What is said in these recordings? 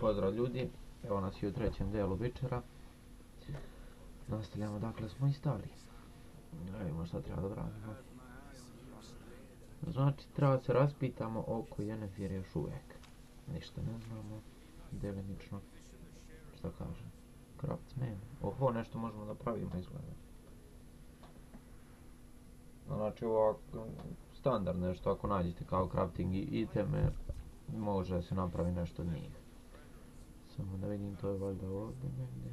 Pozdrav ljudi, evo nas i u trećem delu večera. Nastavljamo dakle smo i stali. Vidimo šta treba da radimo. Znači treba se raspitamo oko Yennefer još uvijek. Ništa ne znamo, delimično. Šta kaže? Craftsman. Oho, nešto možemo da pravimo izgleda. Znači ovo standard nešto, ako nađete kao crafting iteme, može se napravi nešto od njih. Samo da vidim, to je valjda ovdje negdje.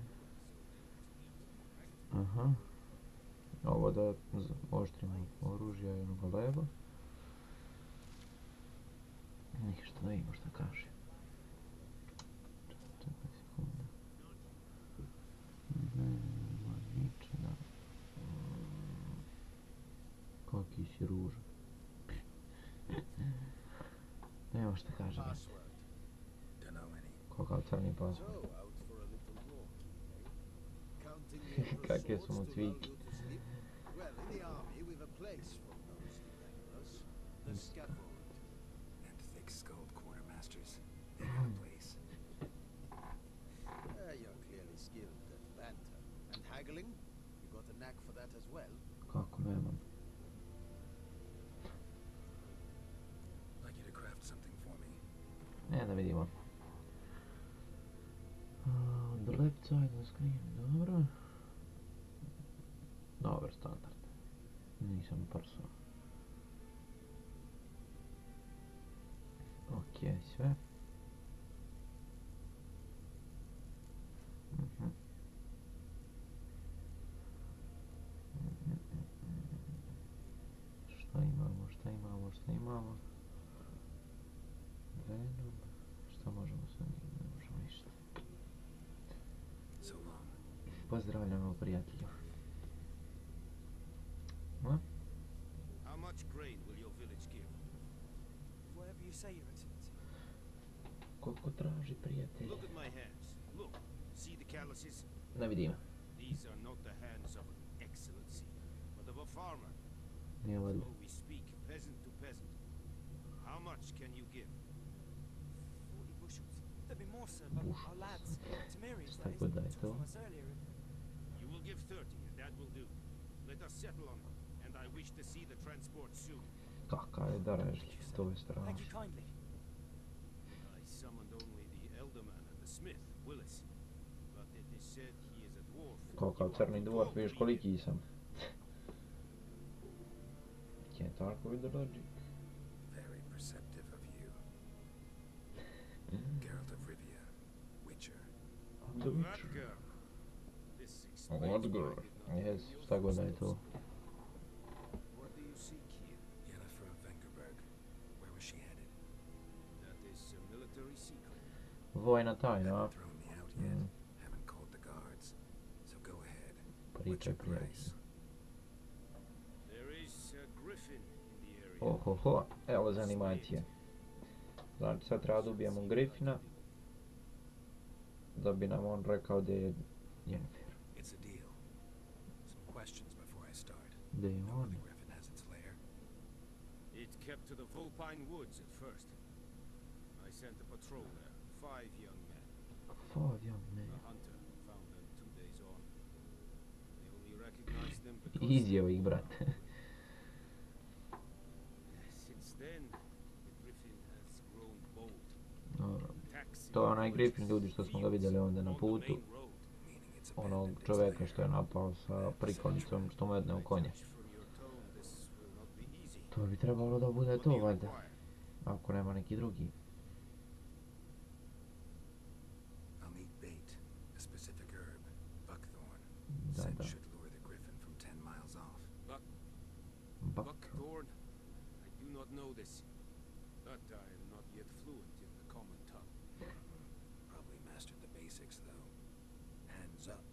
Aha. Ovo da oštrimo oružja i onoga leva. Ništa, da vidimo šta kaže. Čekaj sekunda. Nema ničega. Kaki si ružan. Nema šta kaže. Kakav crni pasport. Kakve su mu cviki. Kako nemam? Ne, da vidimo. The left side of the screen, dobro. Dobar standard. Nisam prso. Ok, sve. Šta imamo? Venom. Šta možemo sa njim? Ne možemo ništa. Pozdravljamo prijatelju. What? How much grain will your village give? Whatever you say, Your Excellency. Koliko traži prijatelj? Look at my hands. Look. See the calluses? Ne vidim. These are not the hands of an excellency, but of a farmer. Nije valjda. So we speak peasant to peasant. How much can you give? 40 bushels. There'd be more, sir, but our lads, Tamirians, Šta that is, god da je took to? from us earlier. You will give 30, and that will do. Let us settle on it, and I wish to see the transport soon. Kakav je darežlj, to je Thank strašno. you kindly. I summoned only the elderman and the smith, Willis. But it is said he is a dwarf. Kakav crni dvor, vidiš koliki sam. Can't argue with the logic. Very perceptive of you. Geralt of Rivia, Witcher. The That Witcher. girl. This explains What why girl? I did not Yes, give you šta god da je first to. names. What do you seek here? Yennefer of Vengerberg. Where was she headed? That is a military secret. Vojna tajna, a? Haven't thrown me out yet. Haven't called the guards. So go ahead. What's Pričaj your price? prijatelj. There is a griffin in the area. Ohoho, evo za animacije. Znači sad treba da ubijemo Griffina, da bi nam on rekao da je Yennefer. It's a deal. Some questions before I start. Da je Know where on. the griffin has its lair? It kept to the Vulpine Woods at first. I sent a patrol there, 5 young men. Five young men. A hunter found them 2 days on. They only recognized them because Izjeo ih, brate. since then the griffin has grown bold. Dobro. Attacks To je in onaj villages, Griffin, ljudi što smo ga fields, vidjeli onda na on the putu. main road. Meaning it's Onog abandoned its čoveka lair. što je napao sa prikolicom što mu jedne u konje. Judge from your tone, this will not be easy. To bi trebalo da bude What do to, you valjda. require? Ako nema neki drugi. I'll need bait, a specific herb, buckthorn. Da, Scent da. should lure the griffin from 10 miles off. Buckthorn? I do not know this, but I am not yet fluent in the common tongue. Probably mastered the basics though. Hands up.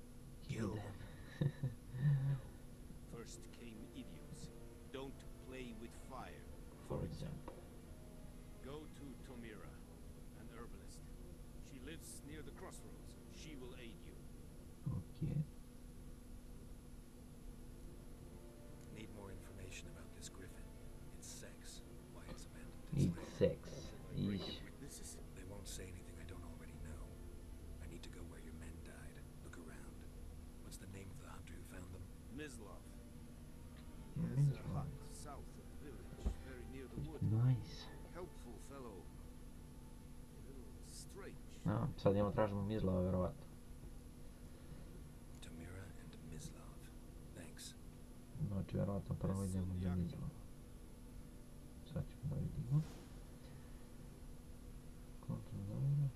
Kill Kill. them. First came idiots. Don't play with fire. For example. Go to Tomira, an herbalist. She lives near the crossroads. She will aid you. Okay. Need more information about this griffin. Its sex, why it's abandoned its Eat lair. sex. Break Ish. it witnesses. They won't say anything I don't already know. Mislav. He has a Mislav. hut south of the village, very near the wood. Nice. Helpful fellow. A little strange. Ja, sad idemo tražimo Mislava, vjerovatno. Tamira and Mislav. Thanks. Znači, vjerovatno prvo idemo do Mislava. Sad ćemo da vidimo. Kontrol dobro.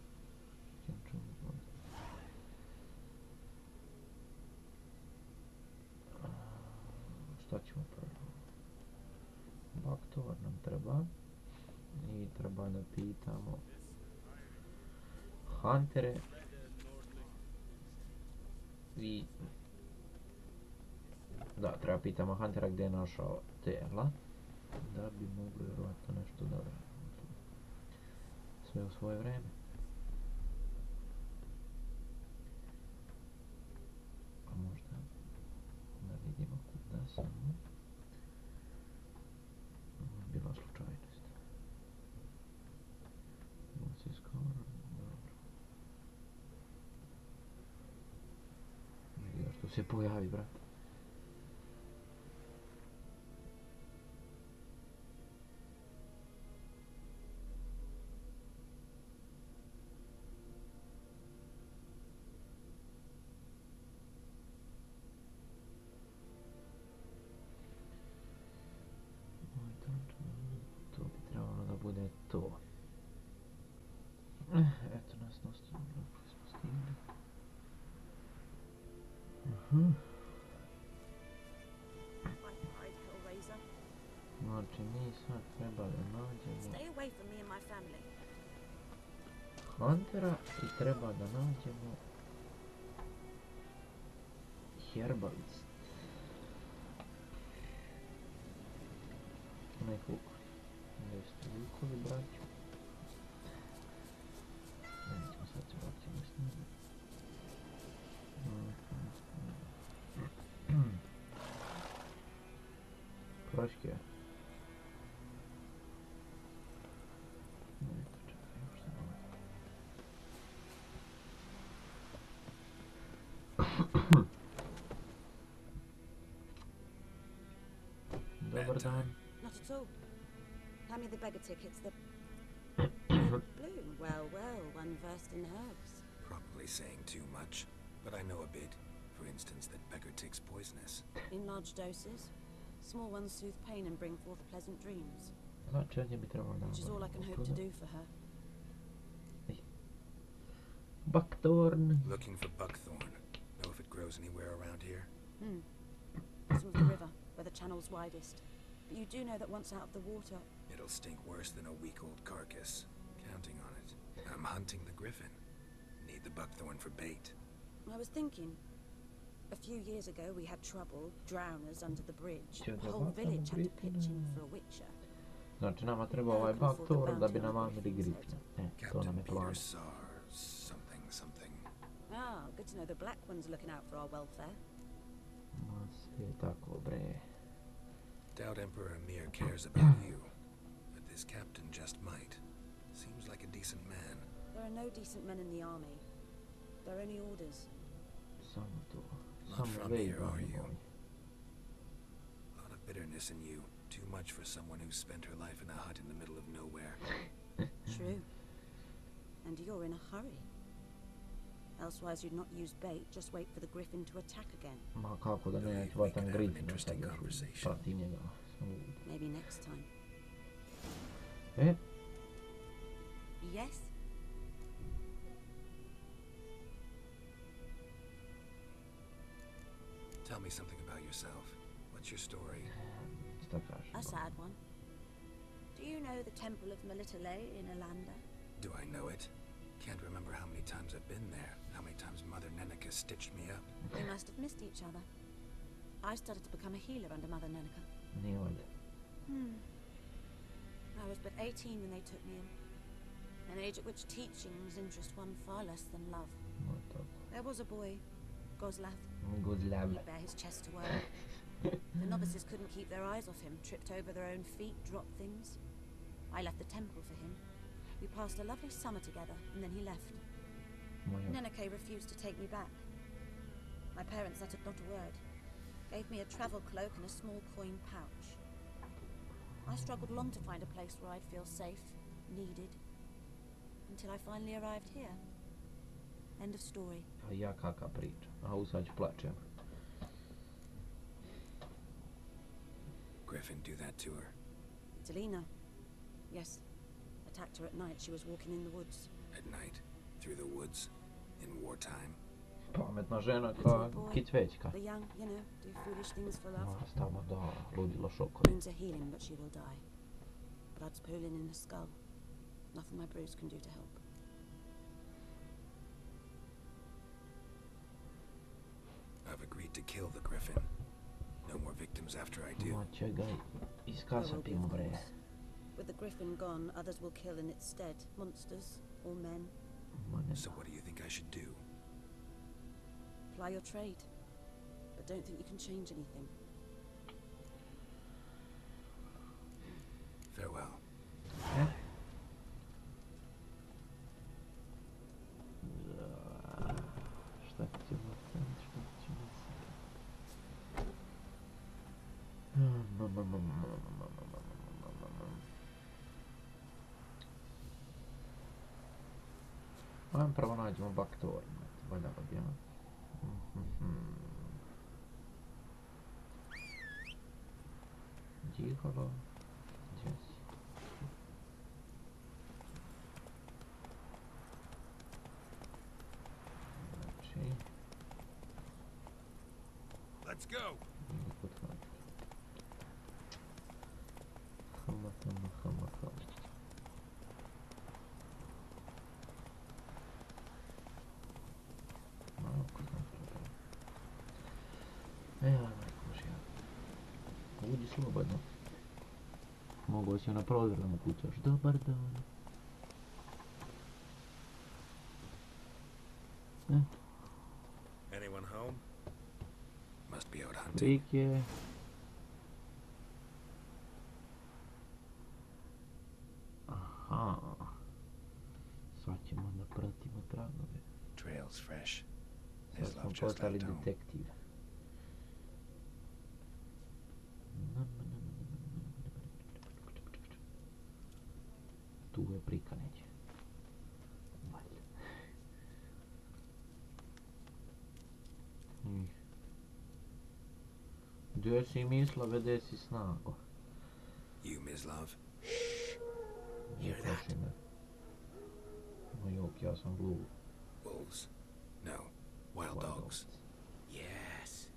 Šta ćemo prvo? Baktovar nam treba. I treba da pitamo Huntere i da, treba pitamo Huntera gdje je našao tela da bi mogli vjerovatno nešto da radimo. Sve u svoje vreme. A možda da vidimo kuda samo. Bila slučajnost. Moci skoro, dobro. Vidio što se pojavi, brat. To bi trebalo da bude to. Eto nas nastavno, kako smo stigli. Znači, mi sad treba da nađemo Huntera i treba da nađemo Herbalist. Onaj huk. Gdje ste vukovi, braću? Nećemo sad se vraćamo s njima. Proške. Eto, čekaj, još se malo. Dobar dan. Not at all. Hand me the beggar tickets. The bloom. Well, one versed in herbs. Probably saying too much, but I know a bit. For instance, that beggar tick's poisonous. In large doses. Small ones soothe pain and bring forth pleasant dreams. Znači, ovdje bi trebalo da... Which is all I can hope to do for her. Buckthorn. Looking for buckthorn. Know if it grows anywhere around here? Bottom of the river, where the channel's widest. But you do know that once out of the water... It'll stink worse than a week-old carcass. Counting on it. I'm hunting the griffin. Need the buckthorn for bait. I was thinking... A few years ago we had trouble, drowners under the bridge. The whole village had to pitch in for a witcher. Znači, nama treba ovaj Buckthorn da bi namamili Griffina. To nam je plan. Something. Ah, good to know the Black One's looking out for our welfare. Ma sve tako, bre. Doubt Emperor Emir cares about you, but this captain just might. Seems like a decent man. There are no decent men in the army. They're only orders. Samo to. Not from here, are you? A lot of bitterness in you. Too much for someone who spent her life in a hut in the middle of nowhere. True. And you're in a hurry. Elsewise you'd not use bait, just wait for the griffin to attack again. Ma kako da ne, ću vatam Griffina sad još pratim njega. Maybe next time. Yes? Tell me something about yourself. What's your story? A sad one. Do you know the temple of Melitele in Alanda? Do I know it? Can't remember how many times I've been there. How many times Mother Nenica stitched me up. We must have missed each other. I started to become a healer under Mother Nenica. I was but 18 when they took me in. An age at which teachings interest one far less than love. There was a boy, Gozlav. He'd bear his chest to work. The novices couldn't keep their eyes off him, tripped over their own feet, dropped things. I left the temple for him. We passed a lovely summer together, and then he left. Nenike refused to take me back. My parents uttered not a word. Gave me a travel cloak and a small coin pouch. I struggled long to find a place where I'd feel safe, needed, until I finally arrived here. End of story. A ja kakva priča. A u sad ću plačem. Griffin do that to her? Delina. Yes. Attacked her at night. She was walking in the woods. At night? Through the woods? In wartime? Pametna žena kao kicvećka. The young, you know, do foolish things for love. Stvarno da, ludilo šokovi. Wounds are healing, but she will die. Blood's pooling in her skull. Nothing my bruise can do to help. I've agreed to kill the Griffin. No more victims after I do. Ma će ga iskasapimo, bre. With the Griffin gone, others will kill in its stead. Monsters or men. So what do you think I should do? Ply your trade. But don't think you can change anything. Farewell. Šta ćemo sad, šta ćemo sad? Ajmo prvo nađemo baktor. Valjda bi ja. Jihalo. Jesi. Znači. Let's go. Hama. Evo, najkužija. Budi slobodno. Mogu si na prozor da mu kucaš. Dobar dan. Anyone home? Must be out hunting. Trik je. Aha. Sad ćemo da pratimo tragove. Trail's fresh. Sad smo postali detektiv. Tu je prikaneće. Valjda. Gdje si misla, vede si snago. You, Mislav? Hear that? Ma jok, ja sam glup. Wolves? No. Wild dogs. Yes.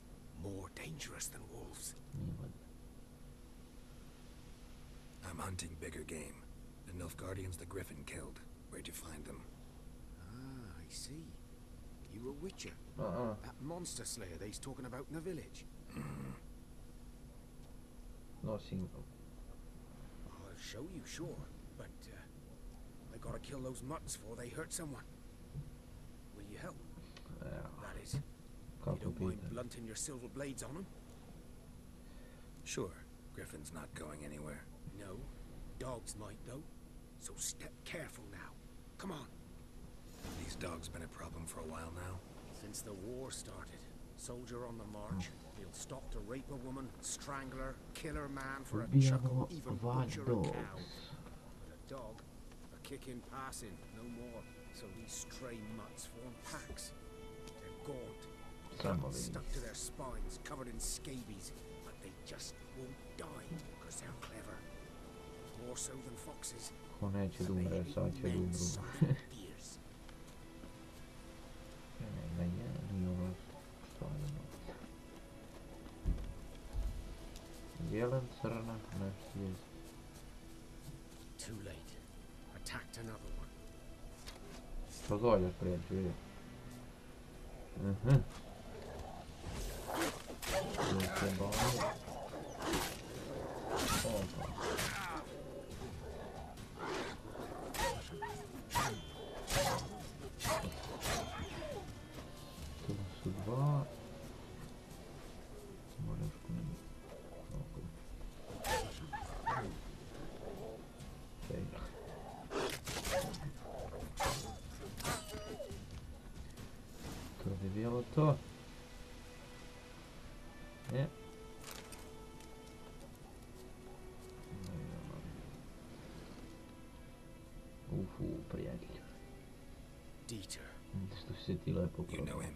More dangerous than wolves. Nije valjda. I'm hunting bigger game. The Nilfgaardians the Griffin killed. Where'd you find them? Ah, I see. You a witcher? Uh-uh. That monster slayer they's talking about in the village? Nosim. I'll show you, sure. But, I gotta kill those mutts before they hurt someone. Will you help? That is, you Kako don't mind pita. blunting your silver blades on them? Sure. Griffin's not going anywhere. No. Dogs might, though. So step careful now. Come on. These dogs been a problem for a while now. Since the war started, soldier on the march, he'll stop to rape a woman, strangle her, kill her man for a chuckle, Ubijamo even watch butcher a cow. dogs. But a dog, a kick in passing, no more. So these stray mutts form packs. They're gaunt, Samo stuck vidi. to their spines, covered in scabies, but they just won't die because they're clever. More so than foxes. Ko neće da And they umre, hate sad će da men umru. something fierce. Ne, nije ovo stvarno. Jelen, crna, nešto je. Too late. Attacked another one. Pozvoljaš prijatelj, vidi. Mhm. Neće boli. Opa. Tu su dva. Moraš kunem. Ovako. Fejla. To bi bilo to. E. Prijatelj. Dieter. Što si se ti lepo You know prodao. him?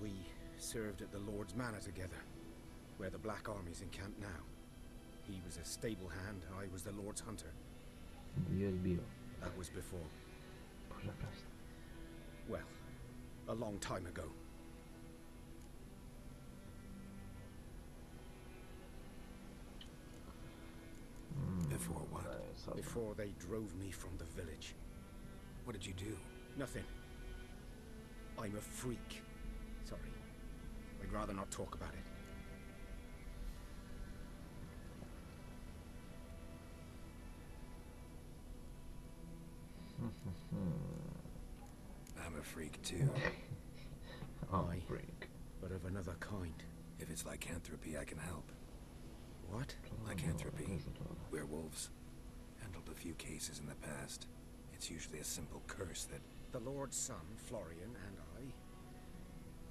We served at the Lord's Manor together, where the Black Army's encamped now. He was a stable hand, I was the Lord's hunter. Gdje je bio? That was before. Bože prosti. Well, a long time ago. Before what? Before they drove me from the village. What did you do? Nothing. I'm a freak. Sorry. I'd rather not talk about it. I'm a freak too. I'm a Aye. freak. But of another kind. If it's lycanthropy, I can help. What? Lycanthropy. Werewolves. Handled a few cases in the past. It's usually a simple curse that... The Lord's son, Florian, and I,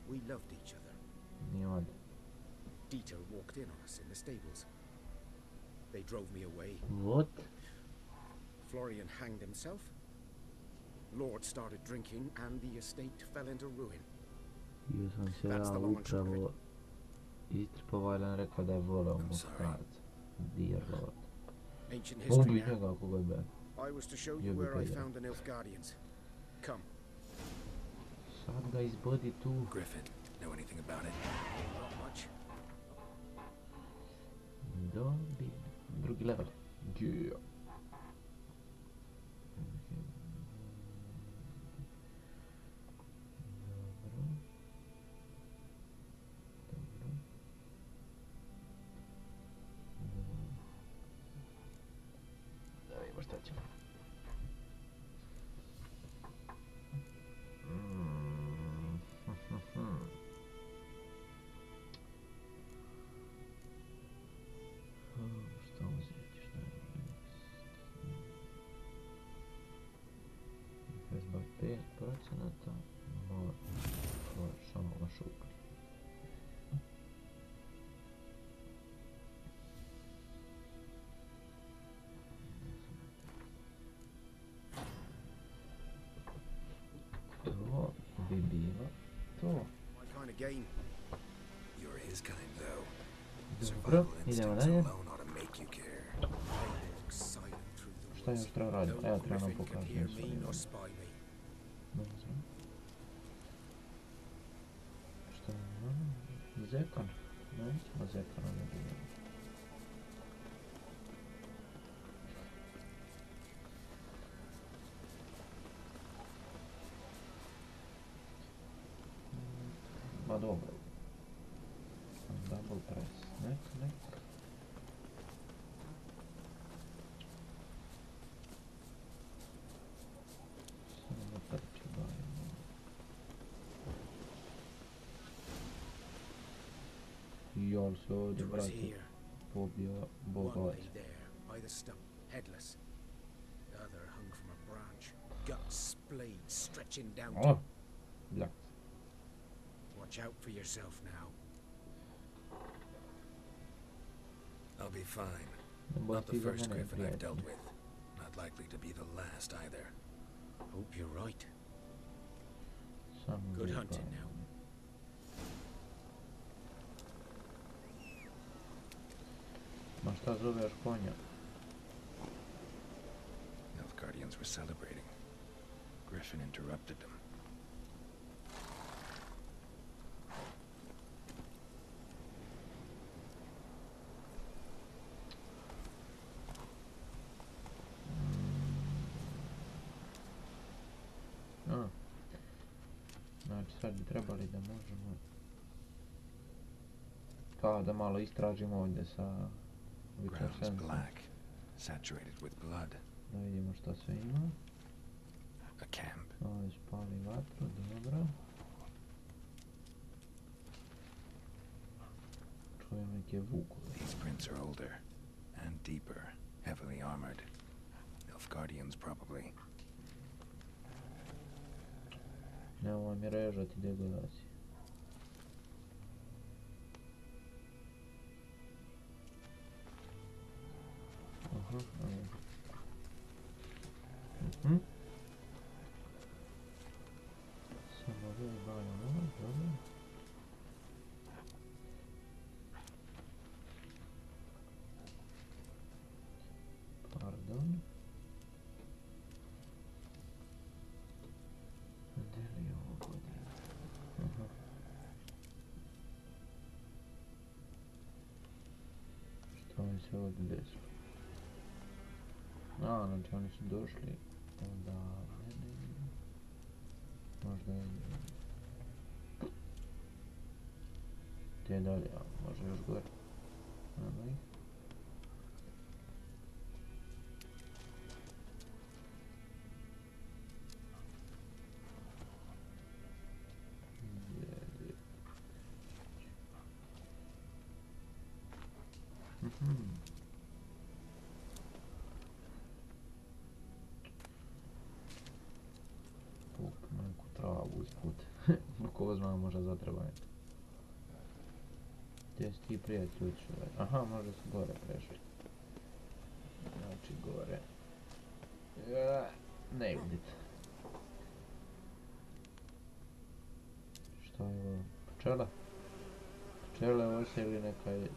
we loved each other. Nije valjda. Dieter walked in on us in the stables. They drove me away. What? Florian hanged himself. Lord started drinking, and the estate fell into ruin. Io sam se That's ja the long and short of it. upravo istrpovalen rekao da je volao muškarca. Dear Lord. Ancient history Ubij now. njega ako ga be. I was to show you You'll be where I paid. found the Nilfgaardians. Come. Sad ga izbodi tu. Griffin. Know anything about it? Not much. Dobi. Drugi level. Yeah. Da vidimo šta ćemo. Šta uzeti, šta je Fezbak 5%, mora samo našukati. To bi bilo to. My kind of game. You're his kind, though. Dobro, Survival idemo instincts dalje. alone ought to make you care. I walk silent through the Šta woods. još treba raditi? No Evo treba nam Griffin can pokaži hear nešto. me nor spy me. Ne znam. Šta je ono? Zekan? Nećemo Zekana ne vidimo. Ma dobro. Double press. Nek. Samo trči dajemo. Jel se ovdje, It was brate, here. pobio One bogovac. lay there, by the stump, headless. The other hung from a branch, guts, blades stretching down to... O! Bljak. Watch out for yourself now. I'll be fine. Ne boj Not the ti za first mene, Griffin I've dealt prijatelj. with. Not likely to be the last either. Hope you're right. Samo Good zjebaj. hunting now. Ma šta zoveš konja? Nilfgaardians were celebrating. Griffin interrupted them. A. Znači sad bi trebali da možemo... Kao da malo istražimo ovdje sa Witcher Ground's Sense. black, saturated with blood. Da vidimo šta sve ima. A camp. Ovdje spali vatru, dobro. Čujem neke vukove. These prints are older and deeper, heavily armored. Nilfgaardians probably. Nemoj mi režati gdje god si. Samo vježbajamo ovdje. Pardon. Gdje li je ovo godina? Aha. Što mi se ovdje desilo? A, znači oni su došli onda možda je gdje dalje, a može još gore. Nema ih. Puk neku travu usput. Ko zna, možda zatreba neko. Gdje si ti prijatelj učio? Aha, možda su gore prešli. Znači gore. Ne vidit. Šta je ovo? Pčela? Pčele osjeli neka je...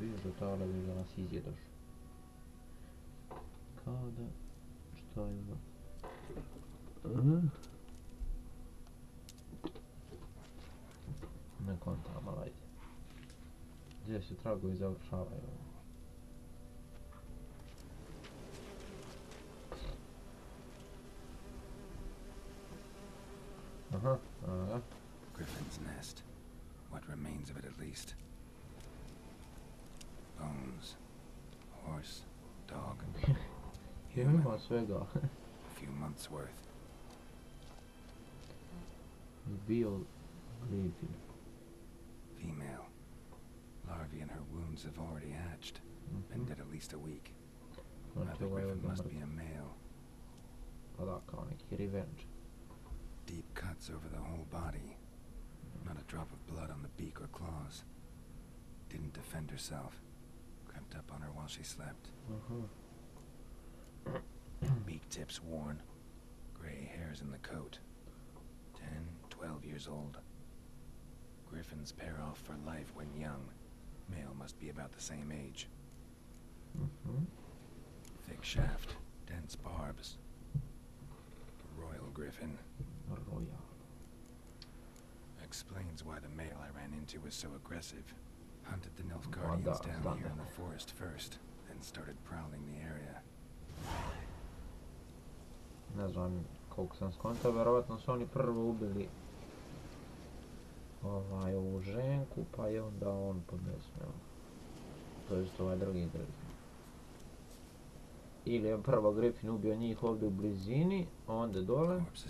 Vidiš do toga bi da nas izjedoš. Kao da... Šta je ovo? Ne kontam, ali ajde. Gdje se tragovi završavaju? Aha, aha. Griffin's nest. What remains of it at least. Bones. Horse. Dog. Ima svega. A few months worth. Bio Griffin. Female. Larvae in her wounds have already hatched. Been dead at least a week. Znači The ovo je griffin must odmah. be a male. Pa da, kao neki revenge. Deep cuts over the whole body. Not a drop of blood on the beak or claws. Didn't defend herself. Crept up on her while she slept. Beak tips worn. Gray hairs in the coat. 10, 12 years old. Griffins pair off for life when young. Male must be about the same age. Thick shaft. Dense barbs. Royal griffin. Royal. Explains why the male I ran into was so aggressive. Hunted the Nilfgaardians down here in the forest first, then started prowling the area. Ne znam koliko sam skontao, vjerovatno su oni prvo ubili ovu ženku, pa je onda on podnesmeo. To jest ovaj drugi Griffin. Ili je prvo Griffin ubio njih ovdje u blizini, onda dole. Pa su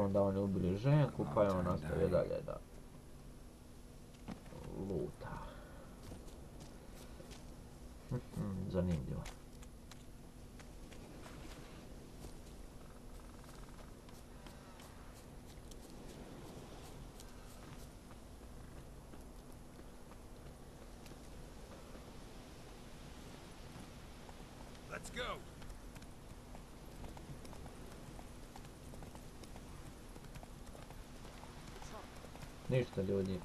onda oni ubili ženku, pa je on nastavio dalje da luta. Zanimljivo. Let's go. Ništa ljudi,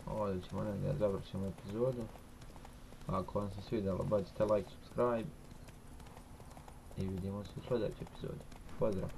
ovdje ćemo negdje da završimo epizodu. Ako vam se svidjelo, bacite like, subscribe i vidimo se u sljedećoj epizodi. Pozdrav!